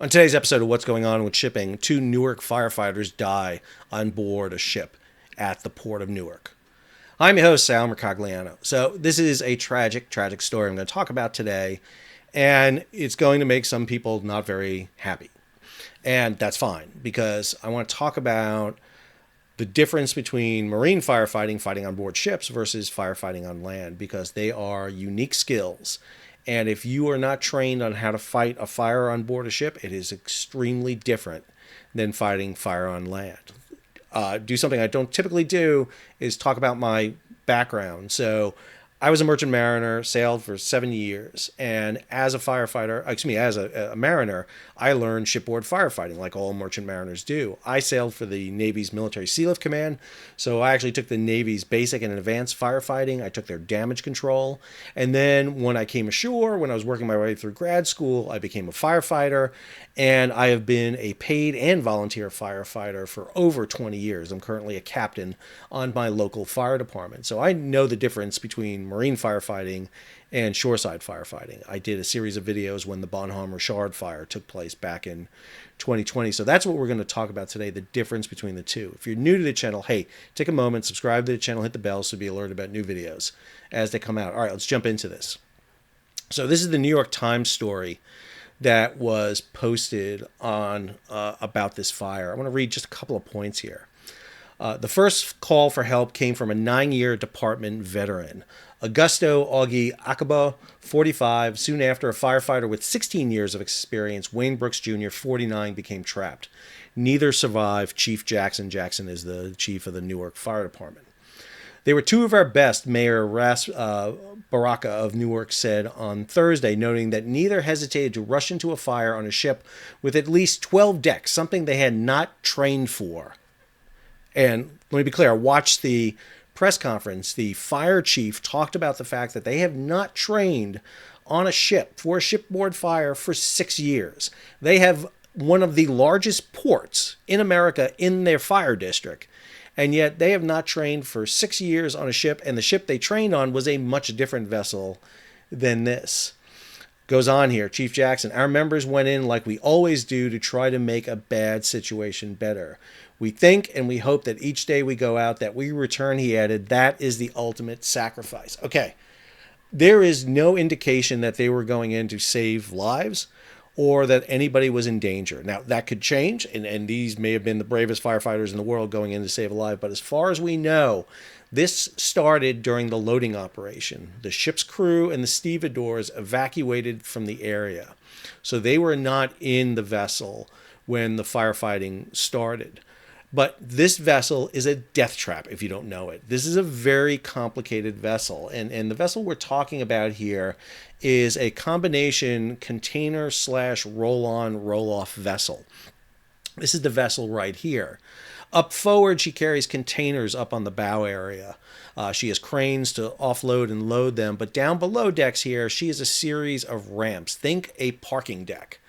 On today's episode of What's Going On with Shipping, 2 Newark firefighters die on board a ship at the port of Newark. I'm your host, Sal Mercogliano. So this is a tragic story I'm going to talk about today, and it's going to make some people not very happy. And that's fine, because I want to talk about the difference between marine firefighting, fighting on board ships, versus firefighting on land, because they are unique skills. And if you are not trained on how to fight a fire on board a ship, it is extremely different than fighting fire on land. Do something I don't typically do is talk about my background. So I was a merchant mariner, sailed for 7 years, and as a firefighter, as a mariner, I learned shipboard firefighting like all merchant mariners do. I sailed for the Navy's Military Sealift Command, so I actually took the Navy's basic and advanced firefighting. I took their damage control, and then when I came ashore, when I was working my way through grad school, I became a firefighter, and I have been a paid and volunteer firefighter for over 20 years. I'm currently a captain on my local fire department, so I know the difference between marine firefighting and shoreside firefighting. I did a series of videos when the Bonhomme Richard fire took place back in 2020. So that's what we're going to talk about today, the difference between the two. If you're new to the channel, hey, take a moment, subscribe to the channel, hit the bell so you'll be alerted about new videos as they come out. All right, let's jump into this. So this is the New York Times story that was posted on about this fire. I want to read just a couple of points here. The first call for help came from a 9-year department veteran, Augusto Augie Akaba, 45. Soon after, a firefighter with 16 years of experience, Wayne Brooks Jr., 49, became trapped. Neither survived. Chief Jackson. Jackson is the chief of the Newark Fire Department. They were two of our best, Mayor Ras Baraka of Newark said on Thursday, noting that neither hesitated to rush into a fire on a ship with at least 12 decks, something they had not trained for. And let me be clear, I watched the press conference. The fire chief talked about the fact that they have not trained on a ship for a shipboard fire for 6 years. They have one of the largest ports in America in their fire district, and yet they have not trained for 6 years on a ship, and the ship they trained on was a much different vessel than this. Goes on here, Chief Jackson, our members went in like we always do to try to make a bad situation better. We think and we hope that each day we go out that we return, he added. That is the ultimate sacrifice. Okay, there is no indication that they were going in to save lives or that anybody was in danger. Now, that could change, and these may have been the bravest firefighters in the world going in to save a life, but as far as we know, this started during the loading operation. The ship's crew and the stevedores evacuated from the area, so they were not in the vessel when the firefighting started. But this vessel is a death trap, if you don't know it. This is a very complicated vessel. And the vessel we're talking about here is a combination container / roll-on, roll-off vessel. This is the vessel right here. Up forward, she carries containers up on the bow area. She has cranes to offload and load them. But down below decks here, she has a series of ramps. Think a parking deck.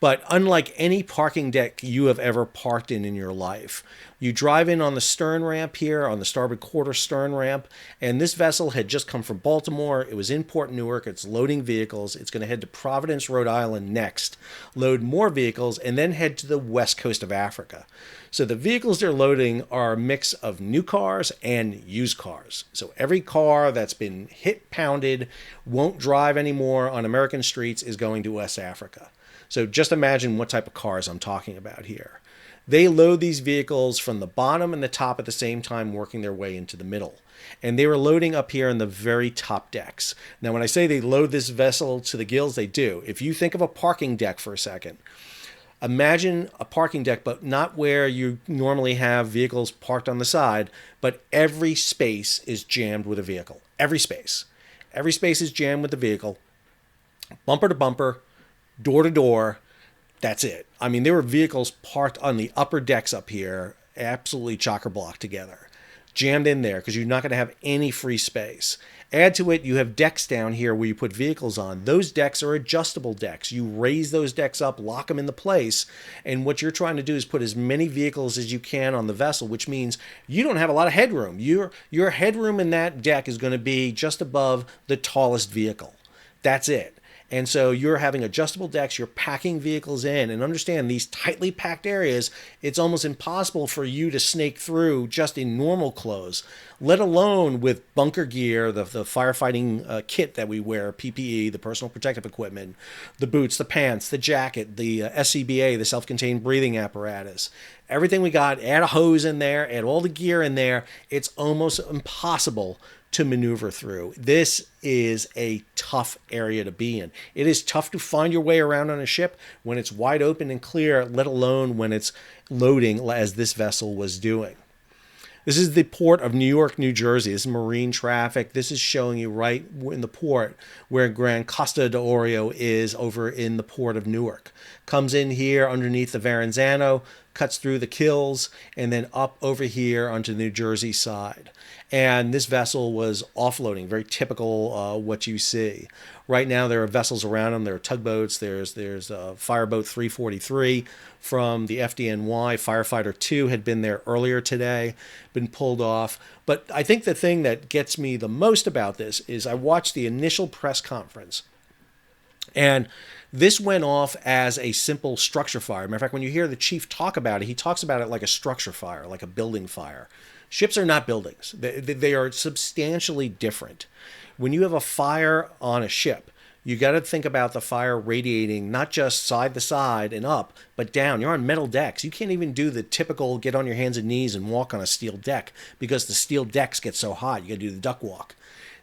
But unlike any parking deck you have ever parked in your life, you drive in on the stern ramp here, on the starboard quarter stern ramp, and this vessel had just come from Baltimore. It was in Port Newark. It's loading vehicles. It's going to head to Providence, Rhode Island next, load more vehicles, and then head to the west coast of Africa. So the vehicles they're loading are a mix of new cars and used cars. So every car that's been hit, pounded, won't drive anymore on American streets is going to West Africa. So just imagine what type of cars I'm talking about here. They load these vehicles from the bottom and the top at the same time, working their way into the middle. And they were loading up here in the very top decks. Now, when I say they load this vessel to the gills, they do. If you think of a parking deck for a second, imagine a parking deck, but not where you normally have vehicles parked on the side, but every space is jammed with a vehicle. Every space. Every space is jammed with the vehicle, bumper to bumper, door to door. That's it. I mean, there were vehicles parked on the upper decks up here, absolutely chock-a-block together, jammed in there because you're not going to have any free space. Add to it, you have decks down here where you put vehicles on. Those decks are adjustable decks. You raise those decks up, lock them into place, and what you're trying to do is put as many vehicles as you can on the vessel, which means you don't have a lot of headroom. Your headroom in that deck is going to be just above the tallest vehicle. That's it. And so you're having adjustable decks, you're packing vehicles in, and understand these tightly packed areas, it's almost impossible for you to snake through just in normal clothes, let alone with bunker gear, the firefighting kit that we wear, PPE, the personal protective equipment, the boots, the pants, the jacket, the SCBA, the self-contained breathing apparatus. Everything we got, add a hose in there, add all the gear in there, it's almost impossible to maneuver through. This is a tough area to be in. It is tough to find your way around on a ship when it's wide open and clear, let alone when it's loading as this vessel was doing. This is the port of New York, New Jersey. This is marine traffic. This is showing you right in the port where Grande Costa d'Orio is over in the port of Newark. Comes in here underneath the Verrazano, cuts through the Kills, and then up over here onto the New Jersey side. And this vessel was offloading, very typical what you see. Right now there are vessels around them. There are tugboats. There's Fireboat 343 from the FDNY. Firefighter 2 had been there earlier today, been pulled off. But I think the thing that gets me the most about this is I watched the initial press conference. And this went off as a simple structure fire. Matter of fact, when you hear the chief talk about it, he talks about it like a structure fire, like a building fire. Ships are not buildings. They are substantially different. When you have a fire on a ship, you got to think about the fire radiating not just side to side and up, but down. You're on metal decks. You can't even do the typical get on your hands and knees and walk on a steel deck because the steel decks get so hot. You got to do the duck walk.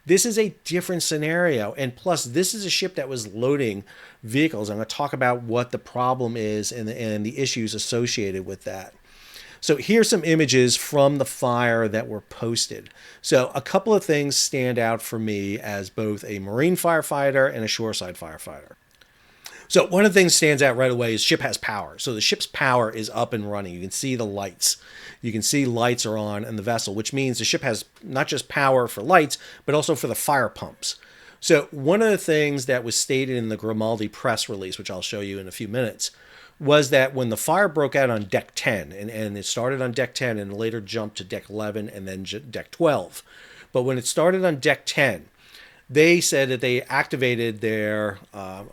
This is a different scenario. And plus, this is a ship that was loading vehicles. I'm going to talk about what the problem is and the issues associated with that. So here's some images from the fire that were posted. So a couple of things stand out for me as both a marine firefighter and a shoreside firefighter. So one of the things stands out right away is ship has power. So the ship's power is up and running. You can see the lights. You can see lights are on in the vessel, which means the ship has not just power for lights, but also for the fire pumps. So one of the things that was stated in the Grimaldi press release, which I'll show you in a few minutes, was that when the fire broke out on deck 10, and it started on deck 10 and later jumped to deck 11 and then deck 12. But when it started on deck 10, they said that they activated their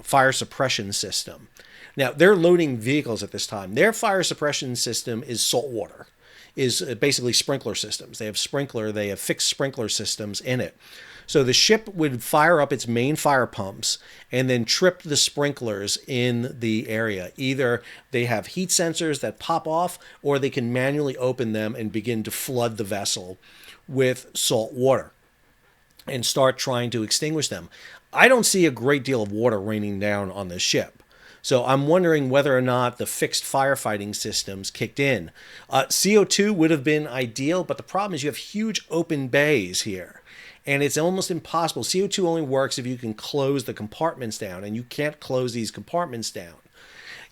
fire suppression system. Now, they're loading vehicles at this time. Their fire suppression system is salt water, is basically sprinkler systems. They have fixed sprinkler systems in it. So the ship would fire up its main fire pumps and then trip the sprinklers in the area. Either they have heat sensors that pop off, or they can manually open them and begin to flood the vessel with salt water and start trying to extinguish them. I don't see a great deal of water raining down on this ship. So I'm wondering whether or not the fixed firefighting systems kicked in. CO2 would have been ideal, but the problem is you have huge open bays here. And it's almost impossible. CO2 only works if you can close the compartments down, and you can't close these compartments down.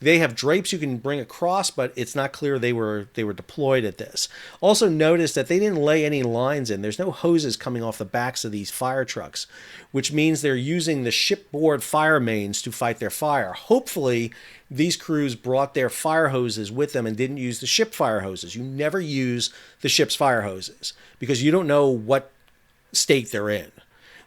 They have drapes you can bring across, but it's not clear they were deployed at this. Also notice that they didn't lay any lines in. There's no hoses coming off the backs of these fire trucks, which means they're using the shipboard fire mains to fight their fire. Hopefully, these crews brought their fire hoses with them and didn't use the ship fire hoses. You never use the ship's fire hoses because you don't know what state they're in.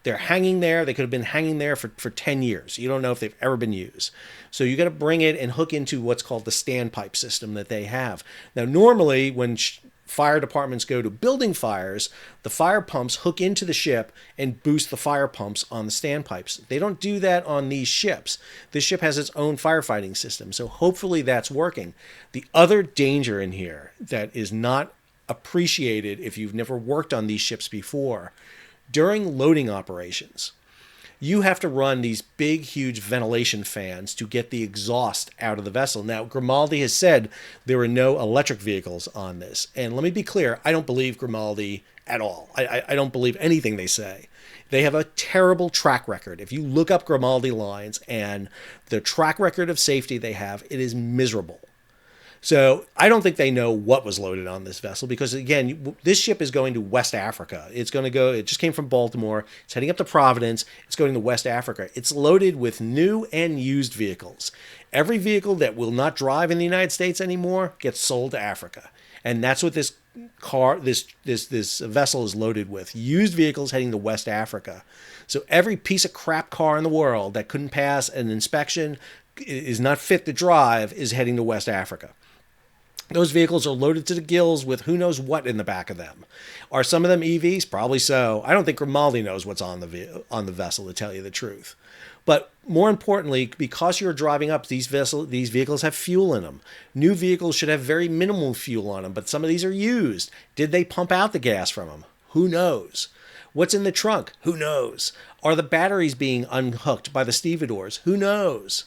They're hanging there. They could have been hanging there for 10 years. You don't know if they've ever been used. So you got to bring it and hook into what's called the standpipe system that they have. Now, normally when fire departments go to building fires, the fire pumps hook into the ship and boost the fire pumps on the standpipes. They don't do that on these ships. This ship has its own firefighting system. So hopefully that's working. The other danger in here that is not appreciated if you've never worked on these ships before, during loading operations, you have to run these big, huge ventilation fans to get the exhaust out of the vessel. Now, Grimaldi has said there were no electric vehicles on this. And let me be clear, I don't believe Grimaldi at all. I don't believe anything they say. They have a terrible track record. If you look up Grimaldi lines and the track record of safety they have, it is miserable. So I don't think they know what was loaded on this vessel because, again, this ship is going to West Africa. It just came from Baltimore. It's heading up to Providence. It's going to West Africa. It's loaded with new and used vehicles. Every vehicle that will not drive in the United States anymore gets sold to Africa. And that's what this this vessel is loaded with. Used vehicles heading to West Africa. So every piece of crap car in the world that couldn't pass an inspection, is not fit to drive, is heading to West Africa. Those vehicles are loaded to the gills with who knows what in the back of them. Are some of them EVs? Probably so. I don't think Grimaldi knows what's on the vessel, to tell you the truth. But more importantly, because you're driving up, these vehicles have fuel in them. New vehicles should have very minimal fuel on them, but some of these are used. Did they pump out the gas from them? Who knows? What's in the trunk? Who knows? Are the batteries being unhooked by the stevedores? Who knows?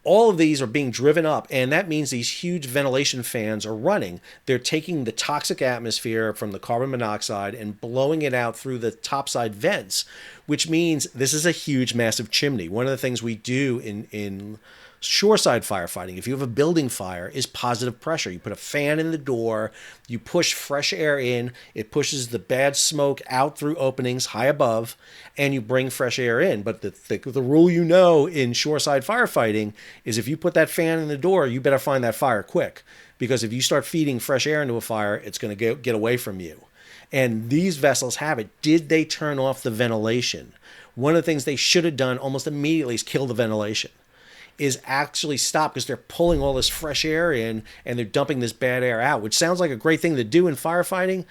All of these are being driven up, and that means these huge ventilation fans are running. They're taking the toxic atmosphere from the carbon monoxide and blowing it out through the topside vents, which means this is a huge, massive chimney. One of the things we do in shoreside firefighting, if you have a building fire, is positive pressure. You put a fan in the door, you push fresh air in, it pushes the bad smoke out through openings high above, and you bring fresh air in. But the rule in shoreside firefighting is if you put that fan in the door, you better find that fire quick. Because if you start feeding fresh air into a fire, it's going to get away from you. And these vessels have it. Did they turn off the ventilation? One of the things they should have done almost immediately is kill the ventilation. Is actually stop, because they're pulling all this fresh air in and they're dumping this bad air out, which sounds like a great thing to do in firefighting,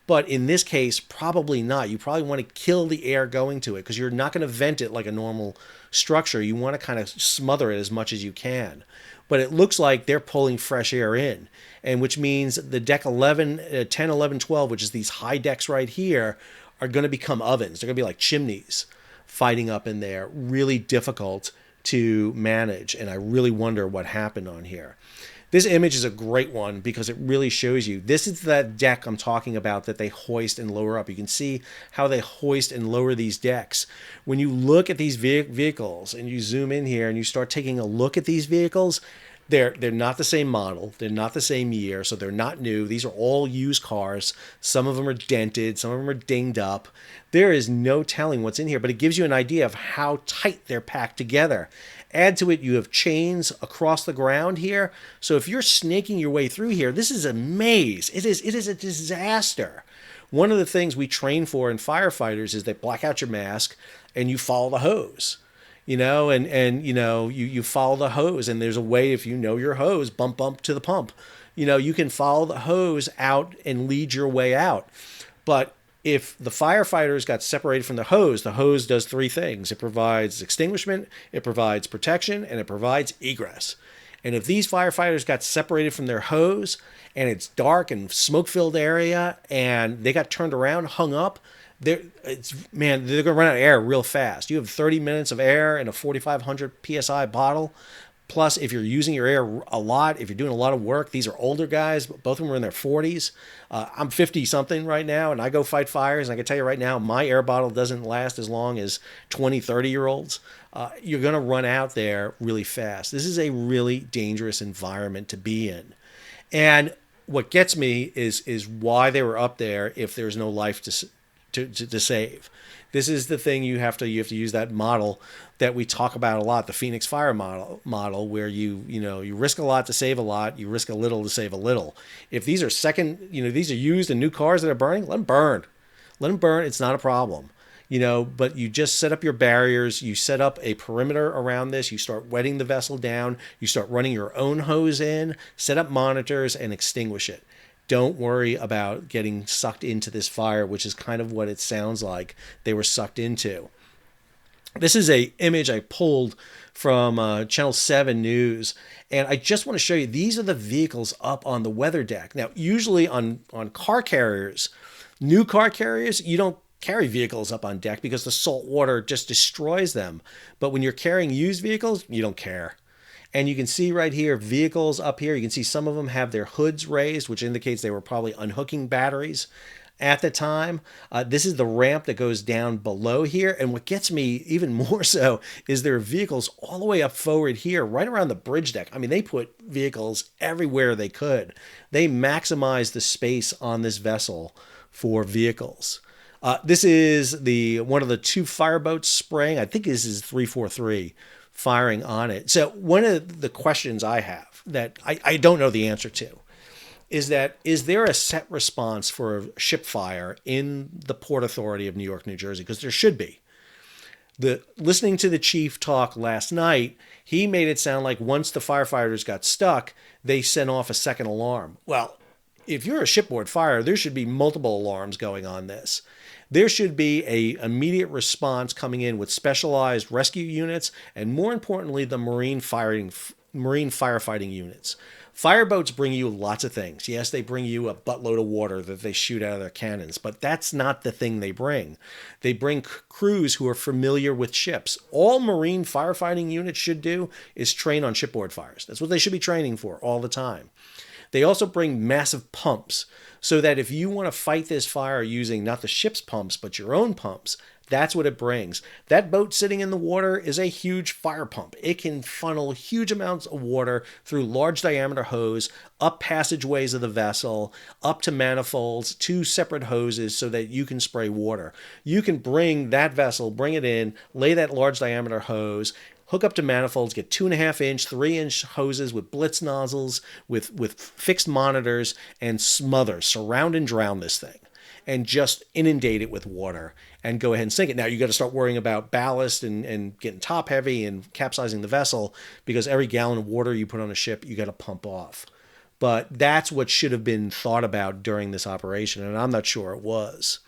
but in this case, probably not. You probably want to kill the air going to it, because you're not going to vent it like a normal structure. You want to kind of smother it as much as you can. But it looks like they're pulling fresh air in, and which means the deck 11, 10, 11, 12, which is these high decks right here, are going to become ovens. They're going to be like chimneys fighting up in there. Really difficult to manage, and I really wonder what happened on here. This image is a great one because it really shows you. This is that deck I'm talking about that they hoist and lower up. You can see how they hoist and lower these decks. When you look at these vehicles and you zoom in here and you start taking a look at these vehicles, they're not the same model. They're not the same year, so they're not new. These are all used cars. Some of them are dented. Some of them are dinged up. There is no telling what's in here, but it gives you an idea of how tight they're packed together. Add to it, you have chains across the ground here. So if you're snaking your way through here, this is a maze. It is a disaster. One of the things we train for in firefighters is they black out your mask and you follow the hose. You follow the hose, and there's a way, if you know your hose, bump to the pump. You can follow the hose out and lead your way out. But if the firefighters got separated from the hose does three things. It provides extinguishment, it provides protection, and it provides egress. And if these firefighters got separated from their hose, and it's dark and smoke-filled area, and they got turned around, hung up, they're going to run out of air real fast. You have 30 minutes of air in a 4,500 PSI bottle. Plus, if you're using your air a lot, if you're doing a lot of work, these are older guys. Both of them are in their 40s. I'm 50-something right now, and I go fight fires. And I can tell you right now, my air bottle doesn't last as long as 20, 30-year-olds. You're going to run out there really fast. This is a really dangerous environment to be in. And what gets me is why they were up there if there's no life to save. This is the thing you have to use that model that we talk about a lot, the Phoenix Fire model, where you risk a lot to save a lot, you risk a little to save a little. If these are these are used and new cars that are burning, let them burn. Let them burn. It's not a problem. But you just set up your barriers, you set up a perimeter around this, you start wetting the vessel down, you start running your own hose in, set up monitors, and extinguish it. Don't worry about getting sucked into this fire, which is kind of what it sounds like they were sucked into. This is an image I pulled from Channel 7 News, and I just want to show you, these are the vehicles up on the weather deck. Now, usually on car carriers, new car carriers, you don't carry vehicles up on deck because the salt water just destroys them. But when you're carrying used vehicles, you don't care. And you can see right here, vehicles up here, you can see some of them have their hoods raised, which indicates they were probably unhooking batteries at the time. This is the ramp that goes down below here. And what gets me even more so is there are vehicles all the way up forward here, right around the bridge deck. I mean, they put vehicles everywhere they could. They maximized the space on this vessel for vehicles. This is one of the two fireboats spraying. I think this is 343. Firing on it. So one of the questions I have that I don't know the answer to is there a set response for a ship fire in the Port Authority of New York, New Jersey? Because there should be. Listening to the chief talk last night, he made it sound like once the firefighters got stuck, they sent off a second alarm. Well, if you're a shipboard fire, there should be multiple alarms going on this. There should be a immediate response coming in with specialized rescue units and, more importantly, the marine firefighting units. Fireboats bring you lots of things. Yes, they bring you a buttload of water that they shoot out of their cannons, but that's not the thing they bring. They bring crews who are familiar with ships. All marine firefighting units should do is train on shipboard fires. That's what they should be training for all the time. They also bring massive pumps so that if you want to fight this fire using not the ship's pumps, but your own pumps, that's what it brings. That boat sitting in the water is a huge fire pump. It can funnel huge amounts of water through large diameter hose, up passageways of the vessel, up to manifolds, 2 separate hoses so that you can spray water. You can bring that vessel, bring it in, lay that large diameter hose, hook up to manifolds, get 2.5-inch, 3-inch hoses with blitz nozzles, with fixed monitors, and surround and drown this thing, and just inundate it with water and go ahead and sink it. Now you got to start worrying about ballast and getting top heavy and capsizing the vessel, because every gallon of water you put on a ship, you got to pump off. But that's what should have been thought about during this operation, and I'm not sure it was.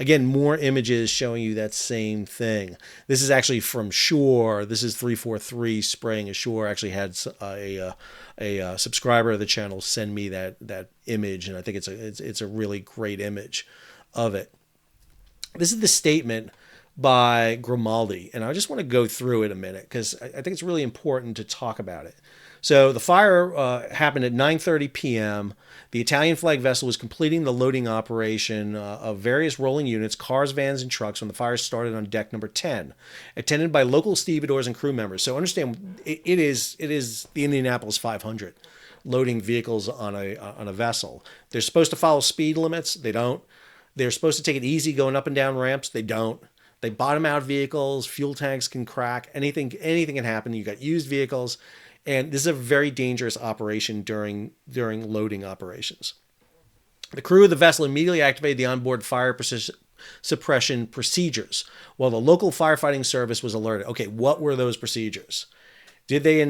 Again, more images showing you that same thing. This is actually from shore. This is 343 spraying ashore. Actually had a subscriber of the channel send me that image, and I think it's a really great image of it. This is the statement by Grimaldi, and I just want to go through it a minute because I think it's really important to talk about it. So the fire happened at 9:30 p.m. The Italian flag vessel was completing the loading operation of various rolling units, cars, vans, and trucks when the fire started on deck number 10, attended by local stevedores and crew members. So understand, it is the Indianapolis 500 loading vehicles on a vessel. They're supposed to follow speed limits. They don't. They're supposed to take it easy going up and down ramps. They don't. They bottom out vehicles. Fuel tanks can crack. Anything can happen. You got used vehicles. And this is a very dangerous operation during loading operations. The crew of the vessel immediately activated the onboard fire suppression procedures, while the local firefighting service was alerted. Okay, what were those procedures? Did they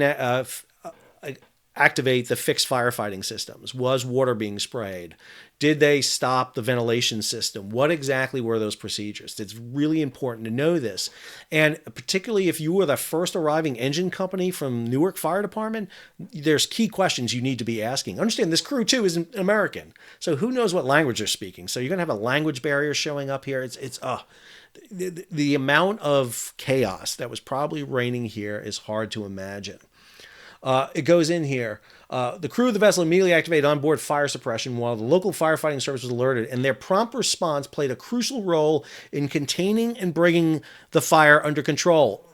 activate the fixed firefighting systems? Was water being sprayed? Did they stop the ventilation system? What exactly were those procedures? It's really important to know this. And particularly if you were the first arriving engine company from Newark Fire Department, there's key questions you need to be asking. Understand, this crew too is American. So who knows what language they're speaking? So you're going to have a language barrier showing up here. The amount of chaos that was probably reigning here is hard to imagine. It goes in here. The crew of the vessel immediately activated onboard fire suppression while the local firefighting service was alerted, and their prompt response played a crucial role in containing and bringing the fire under control.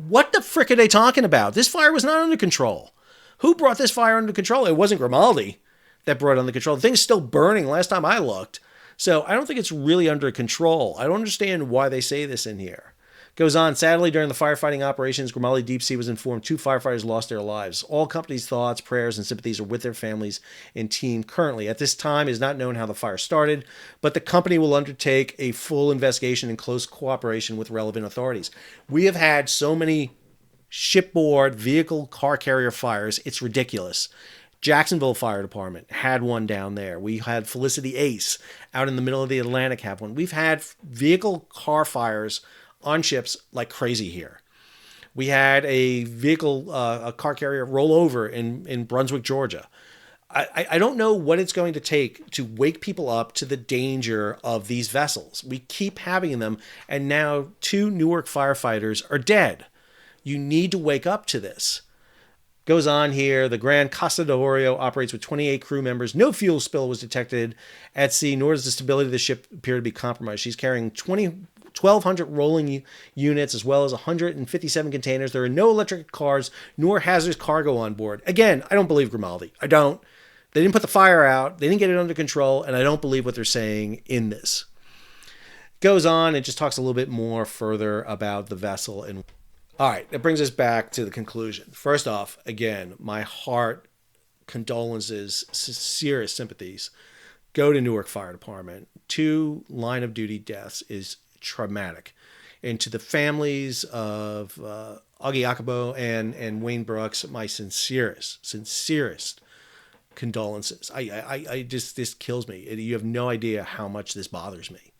What the frick are they talking about? This fire was not under control. Who brought this fire under control? It wasn't Grimaldi that brought it under control. The thing's still burning last time I looked. So I don't think it's really under control. I don't understand why they say this in here. Goes on, sadly, during the firefighting operations, Grimaldi Deep Sea was informed 2 firefighters lost their lives. All company's thoughts, prayers, and sympathies are with their families and team currently. At this time, it is not known how the fire started, but the company will undertake a full investigation in close cooperation with relevant authorities. We have had so many shipboard vehicle car carrier fires, it's ridiculous. Jacksonville Fire Department had one down there. We had Felicity Ace out in the middle of the Atlantic have one. We've had vehicle car fires on ships like crazy here. We had a vehicle, a car carrier roll over in Brunswick, Georgia. I don't know what it's going to take to wake people up to the danger of these vessels. We keep having them, and now 2 Newark firefighters are dead. You need to wake up to this. Goes on here, the Grande Costa operates with 28 crew members. No fuel spill was detected at sea, nor does the stability of the ship appear to be compromised. She's carrying 1,200 rolling units as well as 157 containers. There are no electric cars nor hazardous cargo on board. Again, I don't believe Grimaldi. I don't. They didn't put the fire out. They didn't get it under control, and I don't believe what they're saying in this. Goes on and just talks a little bit more further about the vessel. And all right, that brings us back to the conclusion. First off, again, my heart condolences, sincerest sympathies go to Newark Fire Department. 2 line of duty deaths is traumatic. And to the families of Augie Akabo and Wayne Brooks, my sincerest condolences. I just, this kills me. You have no idea how much this bothers me.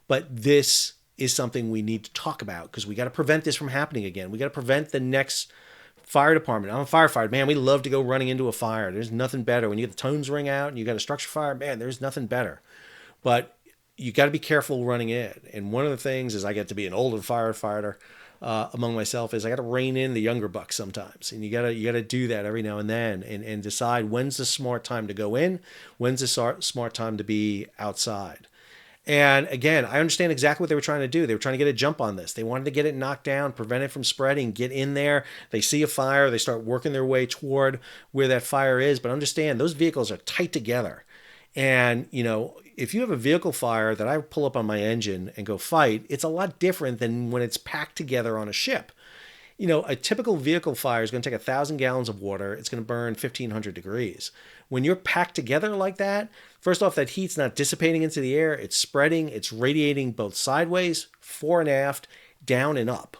But this is something we need to talk about because we got to prevent this from happening again. We got to prevent the next fire department. I'm a firefighter. Man, we love to go running into a fire. There's nothing better. When you get the tones ring out and you got a structure fire, man, there's nothing better. But you got to be careful running in. And one of the things is I get to be an older firefighter among myself is I got to rein in the younger bucks sometimes. And you got to do that every now and then and decide when's the smart time to go in, when's the smart time to be outside. And again, I understand exactly what they were trying to do. They were trying to get a jump on this. They wanted to get it knocked down, prevent it from spreading, get in there. They see a fire, they start working their way toward where that fire is. But understand, those vehicles are tight together. And, you know, if you have a vehicle fire that I pull up on my engine and go fight, it's a lot different than when it's packed together on a ship. You know, a typical vehicle fire is going to take 1,000 gallons of water. It's going to burn 1,500 degrees. When you're packed together like that, first off, that heat's not dissipating into the air. It's spreading. It's radiating both sideways, fore and aft, down and up.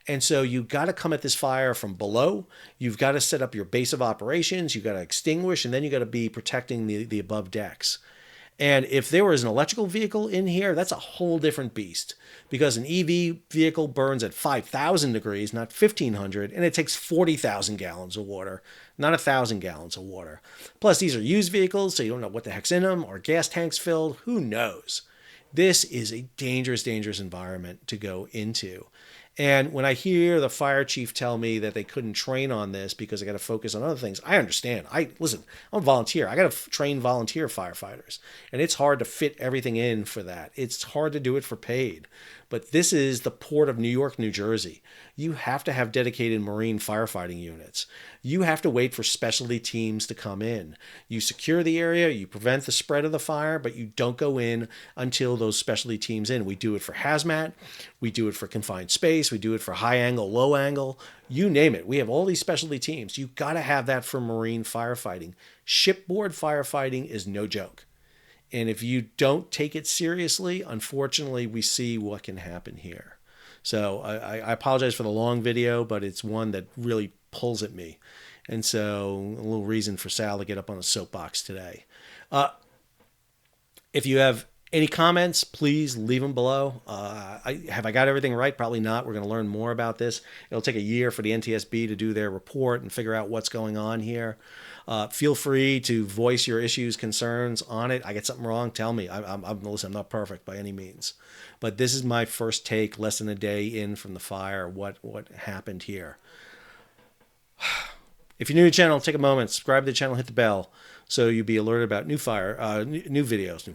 And so you've got to come at this fire from below. You've got to set up your base of operations. You've got to extinguish, and then you got to be protecting the above decks. And if there was an electrical vehicle in here, that's a whole different beast because an EV vehicle burns at 5,000 degrees, not 1,500, and it takes 40,000 gallons of water, not 1,000 gallons of water. Plus, these are used vehicles, so you don't know what the heck's in them or gas tanks filled. Who knows? This is a dangerous, dangerous environment to go into. And when I hear the fire chief tell me that they couldn't train on this because they got to focus on other things, I understand. Listen, I'm a volunteer. I got to train volunteer firefighters. And it's hard to fit everything in for that. It's hard to do it for paid. But this is the port of New York, New Jersey. You have to have dedicated marine firefighting units. You have to wait for specialty teams to come in. You secure the area, you prevent the spread of the fire, but you don't go in until those specialty teams in. We do it for hazmat. We do it for confined space. We do it for high angle, low angle. You name it. We have all these specialty teams. You've got to have that for marine firefighting. Shipboard firefighting is no joke. And if you don't take it seriously, unfortunately, we see what can happen here. So I apologize for the long video, but it's one that really pulls at me. And so a little reason for Sal to get up on a soapbox today. If you have any comments, please leave them below. Have I got everything right? Probably not. We're going to learn more about this. It'll take a year for the NTSB to do their report and figure out what's going on here. Feel free to voice your issues, concerns on it. I get something wrong, tell me. Listen, I'm not perfect by any means. But this is my first take, less than a day in from the fire, what happened here. If you're new to the channel, take a moment, subscribe to the channel, hit the bell, so you'll be alerted about new videos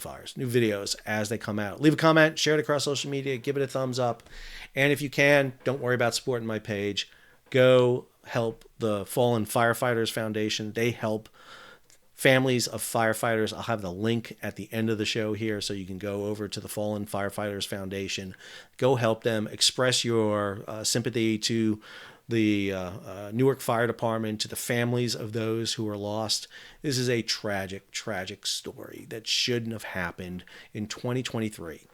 as they come out. Leave a comment, share it across social media, give it a thumbs up. And if you can, don't worry about supporting my page. Go help the Fallen Firefighters Foundation. They help families of firefighters. I'll have the link at the end of the show here so you can go over to the Fallen Firefighters Foundation. Go help them. Express your sympathy to the Newark Fire Department, to the families of those who were lost. This is a tragic, tragic story that shouldn't have happened in 2023.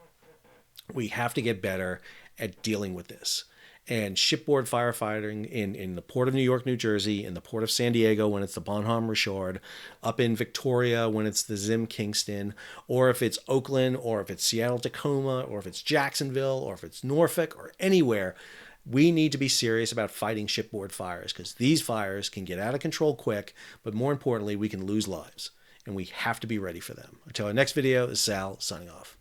We have to get better at dealing with this. And shipboard firefighting in the port of New York, New Jersey, in the port of San Diego when it's the Bonhomme Richard, up in Victoria when it's the Zim Kingston, or if it's Oakland, or if it's Seattle Tacoma, or if it's Jacksonville, or if it's Norfolk, or anywhere, we need to be serious about fighting shipboard fires because these fires can get out of control quick, but more importantly, we can lose lives, and we have to be ready for them. Until our next video, this is Sal signing off.